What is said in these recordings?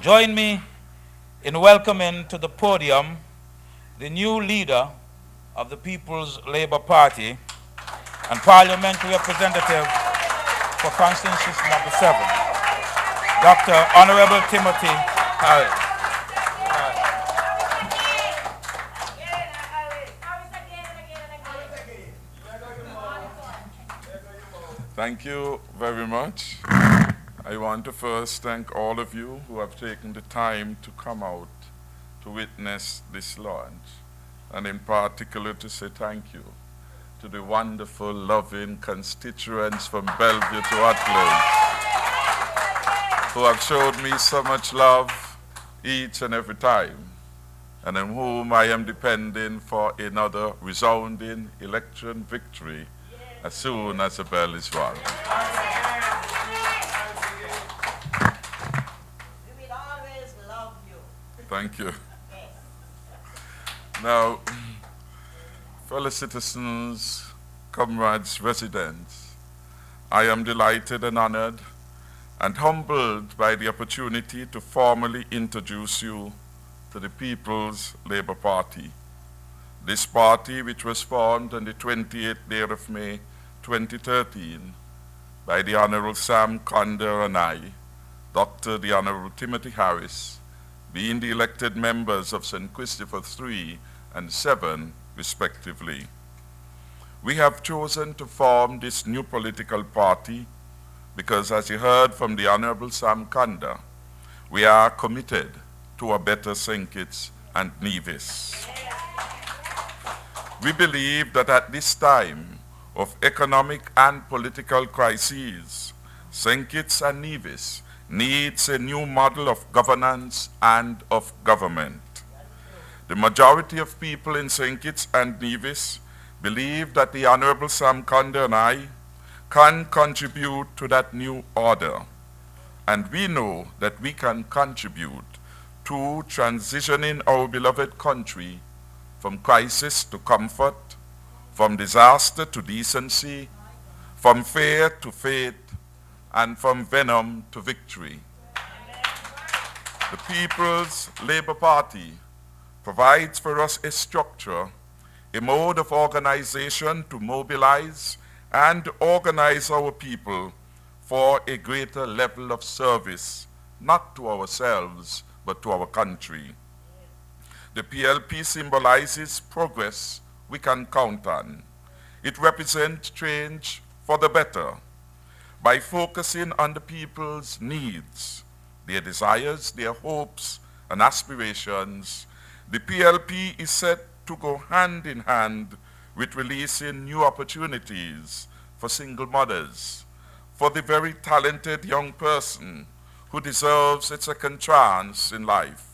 Join me in welcoming to the podium the new leader of the People's Labour Party and parliamentary representative for constituency number 7, Dr. Honorable Timothy Harris. Thank you very much. I want to first thank all of you who have taken the time to come out to witness this launch, and in particular to say thank you to the wonderful, loving constituents from Bellevue to Atlantic who have showed me so much love each and every time, and on whom I am depending for another resounding election victory as soon as the bell is rung. We will always love you. Thank you. Yes. Now, fellow citizens, comrades, residents, I am delighted and honored and humbled by the opportunity to formally introduce you to the People's Labour Party. This party, which was formed on the 28th day of May 2013 by the Honorable Sam Conder and I, Dr. the Honorable Timothy Harris, being the elected members of St. Christopher 3 and 7, respectively. We have chosen to form this new political party because, as you heard from the Honorable Sam Conder, we are committed to a better St. Kitts and Nevis. We believe that at this time of economic and political crises, St. Kitts and Nevis needs a new model of governance and of government. The majority of people in St. Kitts and Nevis believe that the Honorable Sam Conder and I can contribute to that new order. And we know that we can contribute to transitioning our beloved country from crisis to comfort, from disaster to decency, from fear to faith, and from venom to victory. The People's Labour Party provides for us a structure, a mode of organization to mobilize and organize our people for a greater level of service, not to ourselves, but to our country. The PLP symbolizes progress we can count on. It represents change for the better by focusing on the people's needs, their desires, their hopes, and aspirations. The PLP is set to go hand in hand with releasing new opportunities for single mothers, for the very talented young person who deserves a second chance in life,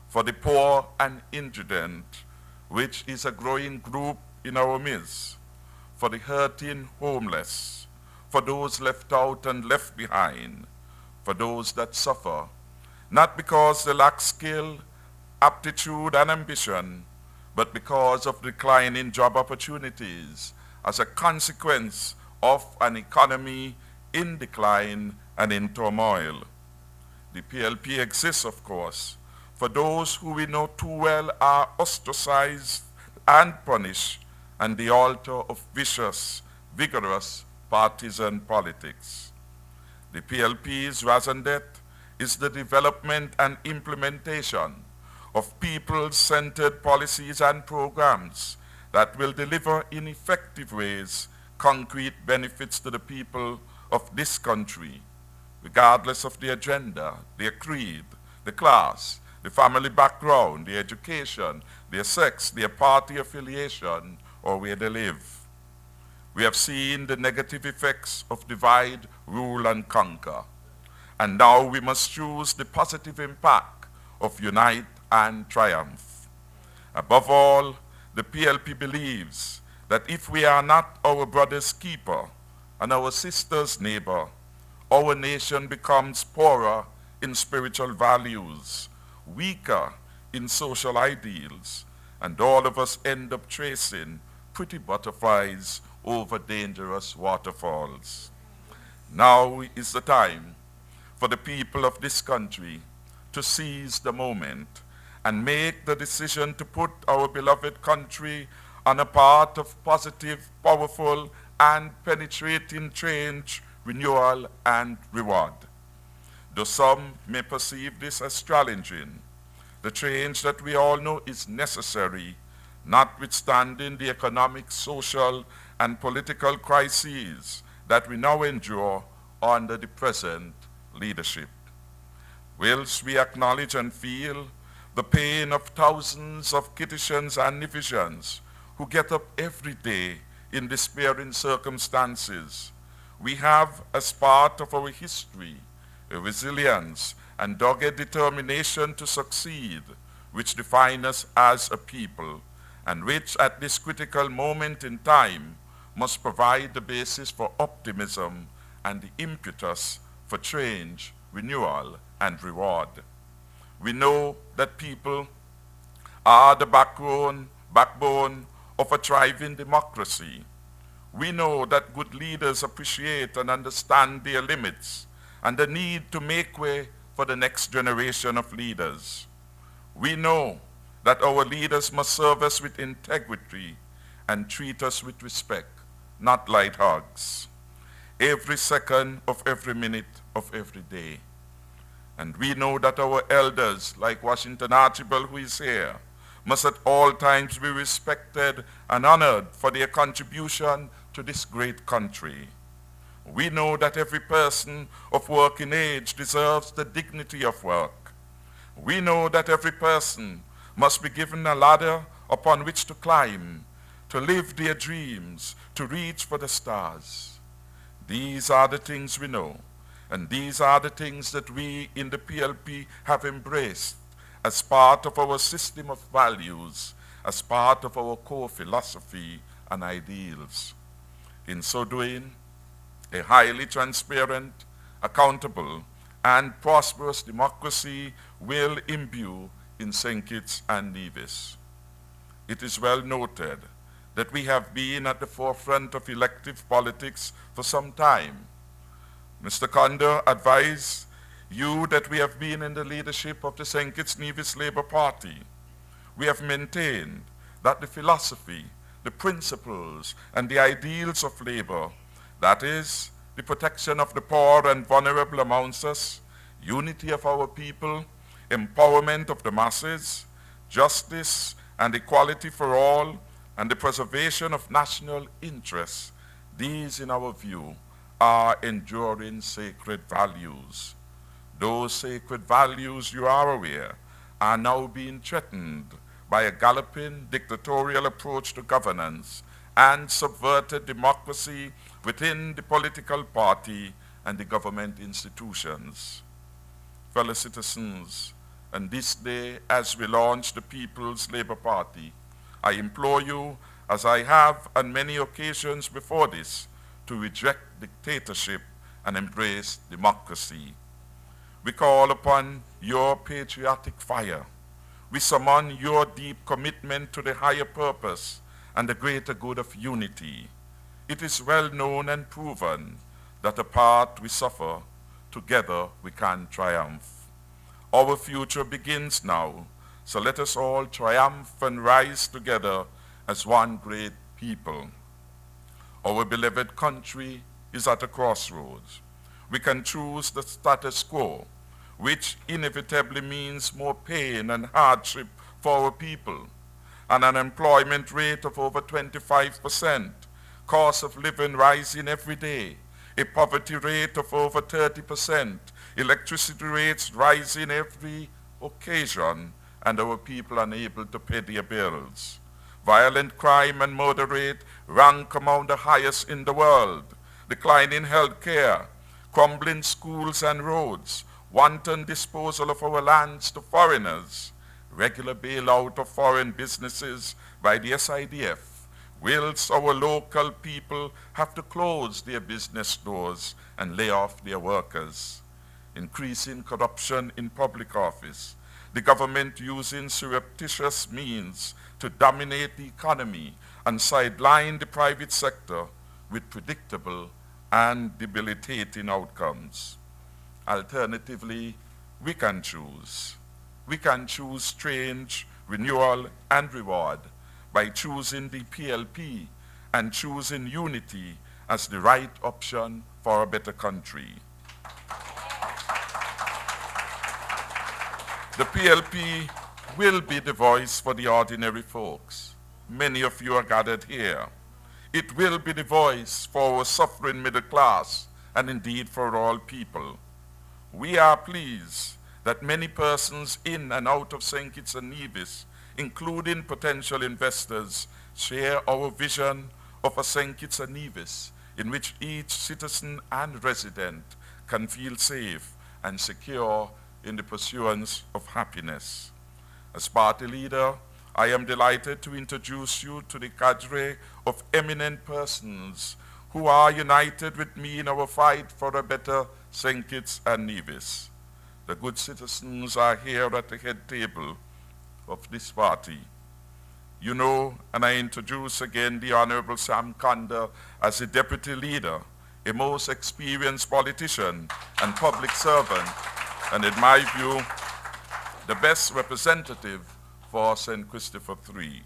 for the poor and indigent, which is a growing group in our midst, for the hurting homeless, for those left out and left behind, for those that suffer, not because they lack skill, aptitude, and ambition, but because of declining job opportunities as a consequence of an economy in decline and in turmoil. The PLP exists, of course, for those who we know too well are ostracized and punished on the altar of vicious, vigorous partisan politics. The PLP's raison d'etre is the development and implementation of people-centered policies and programs that will deliver in effective ways concrete benefits to the people of this country, regardless of their gender, their creed, the class, the family background, their education, their sex, their party affiliation, or where they live. We have seen the negative effects of divide, rule, and conquer. And now we must choose the positive impact of unite and triumph. Above all, the PLP believes that if we are not our brother's keeper and our sister's neighbor, our nation becomes poorer in spiritual values, weaker in social ideals, and all of us end up chasing pretty butterflies over dangerous waterfalls. Now is the time for the people of this country to seize the moment and make the decision to put our beloved country on a path of positive, powerful, and penetrating change, renewal, and reward. Though some may perceive this as challenging, the change that we all know is necessary, notwithstanding the economic, social, and political crises that we now endure under the present leadership. Whilst we acknowledge and feel the pain of thousands of Kittitians and Nivisians who get up every day in despairing circumstances, we have, as part of our history, a resilience and dogged determination to succeed, which define us as a people, and which at this critical moment in time must provide the basis for optimism and the impetus for change, renewal, and reward. We know that people are the backbone of a thriving democracy. We know that good leaders appreciate and understand their limits and the need to make way for the next generation of leaders. We know that our leaders must serve us with integrity and treat us with respect, not light hugs, every second of every minute of every day. And we know that our elders, like Washington Archibald, who is here, must at all times be respected and honored for their contribution to this great country. We know that every person of working age deserves the dignity of work. We know that every person must be given a ladder upon which to climb, to live their dreams, to reach for the stars. These are the things we know, and these are the things that we in the PLP have embraced as part of our system of values, as part of our core philosophy and ideals. In so doing, a highly transparent, accountable, and prosperous democracy will imbue in St. Kitts and Nevis. It is well noted that we have been at the forefront of elective politics for some time. Mr. Condor advised you that we have been in the leadership of the St. Kitts Nevis Labour Party. We have maintained that the philosophy, the principles, and the ideals of labor, that is, the protection of the poor and vulnerable amongst us, unity of our people, empowerment of the masses, justice and equality for all, and the preservation of national interests, these, in our view, are enduring sacred values. Those sacred values, you are aware, are now being threatened by a galloping dictatorial approach to governance and subverted democracy within the political party and the government institutions. Fellow citizens, on this day as we launch the People's Labour Party, I implore you, as I have on many occasions before this, to reject dictatorship and embrace democracy. We call upon your patriotic fire. We summon your deep commitment to the higher purpose and the greater good of unity. It is well known and proven that apart we suffer, together we can triumph. Our future begins now, so let us all triumph and rise together as one great people. Our beloved country is at a crossroads. We can choose the status quo, which inevitably means more pain and hardship for our people, an unemployment rate of over 25%, cost of living rising every day, a poverty rate of over 30%, electricity rates rising every occasion, and our people unable to pay their bills. Violent crime and murder rate rank among the highest in the world. Declining health care, crumbling schools and roads, wanton disposal of our lands to foreigners, regular bailout of foreign businesses by the SIDF, whilst our local people have to close their business doors and lay off their workers. Increasing corruption in public office, the government using surreptitious means to dominate the economy and sideline the private sector with predictable and debilitating outcomes. Alternatively, we can choose. We can choose change, renewal, and reward by choosing the PLP and choosing unity as the right option for a better country. The PLP will be the voice for the ordinary folks. Many of you are gathered here. It will be the voice for our suffering middle class and indeed for all people. We are pleased that many persons in and out of St. Kitts and Nevis, including potential investors, share our vision of a St. Kitts and Nevis in which each citizen and resident can feel safe and secure in the pursuance of happiness. As party leader, I am delighted to introduce you to the cadre of eminent persons who are united with me in our fight for a better St. Kitts and Nevis. The good citizens are here at the head table of this party. You know, and I introduce again the Honorable Sam Kanda as the deputy leader, a most experienced politician and public servant, and in my view, the best representative for St. Christopher III.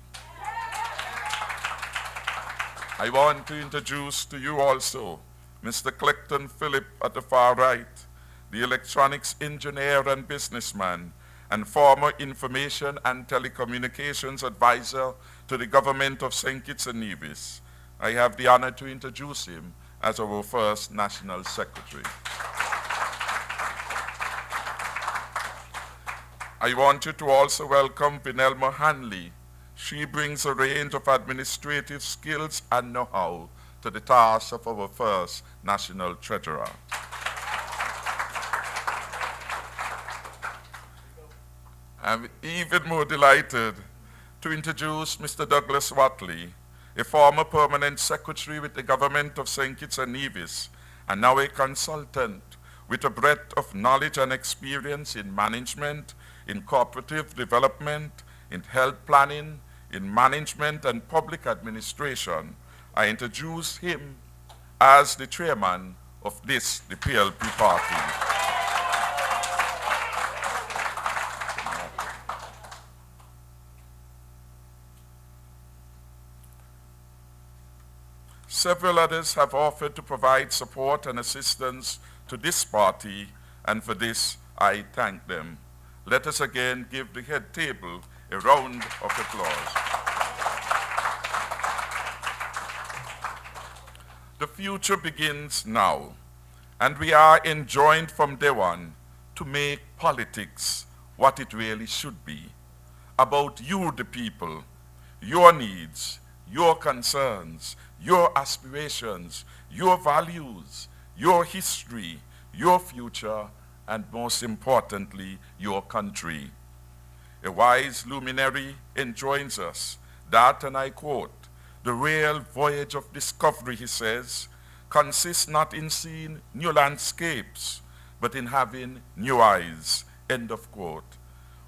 I want to introduce to you also Mr. Clecton Phillip at the far right, the electronics engineer and businessman, and former information and telecommunications advisor to the government of St. Kitts and Nevis. I have the honor to introduce him as our first National Secretary. I want you to also welcome Vinelma Hanley. She brings a range of administrative skills and know-how to the task of our first National Treasurer. I'm even more delighted to introduce Mr. Douglas Watley, a former permanent secretary with the government of St. Kitts and Nevis, and now a consultant with a breadth of knowledge and experience in management, in cooperative development, in health planning, in management and public administration. I introduce him as the chairman of the PLP party. Several others have offered to provide support and assistance to this party, and for this I thank them. Let us again give the head table a round of applause. The future begins now, and we are enjoined from day one to make politics what it really should be, about you, the people, your needs, your concerns, your aspirations, your values, your history, your future, and most importantly, your country. A wise luminary enjoins us that, and I quote, "The real voyage of discovery," he says, "consists not in seeing new landscapes, but in having new eyes," end of quote.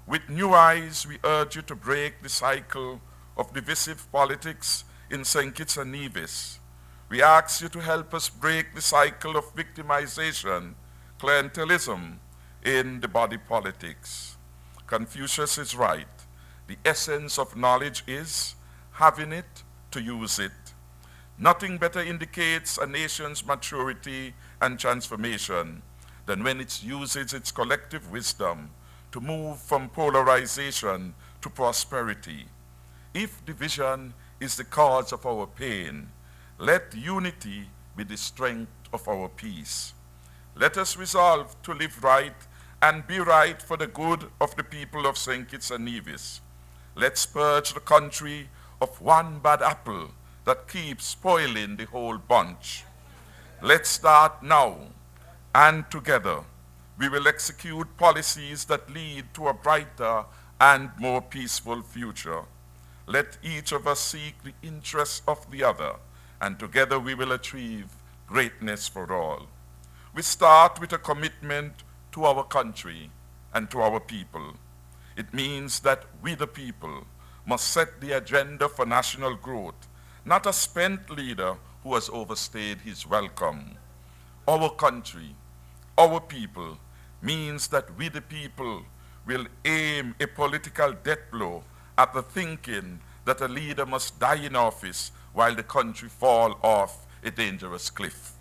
With new eyes, we urge you to break the cycle of divisive politics in St. Kitts and Nevis. We ask you to help us break the cycle of victimization, clientelism in the body politics. Confucius is right. The essence of knowledge is having it to use it. Nothing better indicates a nation's maturity and transformation than when it uses its collective wisdom to move from polarization to prosperity. If division is the cause of our pain, let unity be the strength of our peace. Let us resolve to live right and be right for the good of the people of St. Kitts and Nevis. Let's purge the country of one bad apple that keeps spoiling the whole bunch. Let's start now, and together we will execute policies that lead to a brighter and more peaceful future. Let each of us seek the interests of the other, and together we will achieve greatness for all. We start with a commitment to our country and to our people. It means that we, the people, must set the agenda for national growth, not a spent leader who has overstayed his welcome. Our country, our people, means that we the people will aim a political death blow at the thinking that a leader must die in office while the country fall off a dangerous cliff.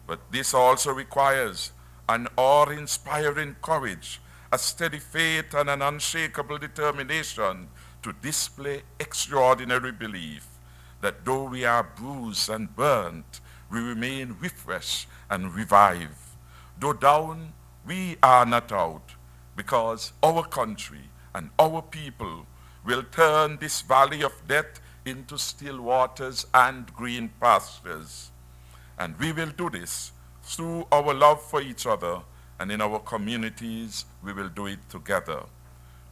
But this also requires an awe-inspiring courage, a steady faith, and an unshakable determination to display extraordinary belief that though we are bruised and burnt, we remain refreshed and revived. Though down, we are not out, because our country and our people will turn this valley of death into still waters and green pastures. And we will do this through our love for each other, and in our communities, we will do it together.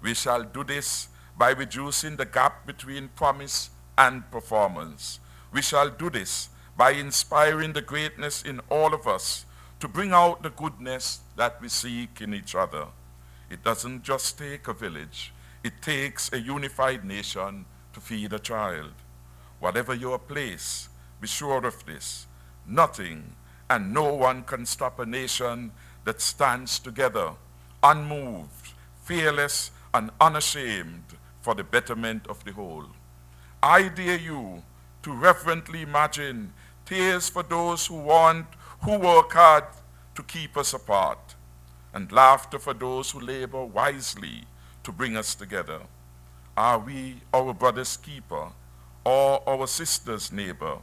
We shall do this by reducing the gap between promise and performance. We shall do this by inspiring the greatness in all of us to bring out the goodness that we seek in each other. It doesn't just take a village. It takes a unified nation to feed a child. Whatever your place, be sure of this. Nothing and no one can stop a nation that stands together, unmoved, fearless, and unashamed for the betterment of the whole. I dare you to reverently imagine tears for those who work hard to keep us apart, and laughter for those who labor wisely to bring us together. Are we our brother's keeper or our sister's neighbor?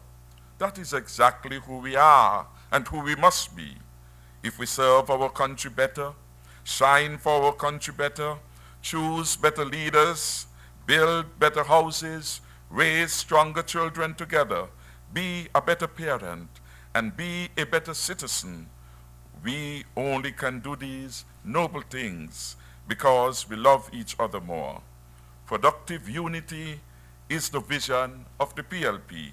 That is exactly who we are and who we must be. If we serve our country better, shine for our country better, choose better leaders, build better houses, raise stronger children together, be a better parent, and be a better citizen, we only can do these noble things because we love each other more. Productive unity is the vision of the PLP.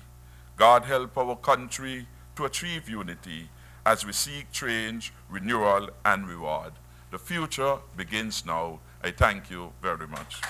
God help our country to achieve unity as we seek change, renewal, and reward. The future begins now. I thank you very much.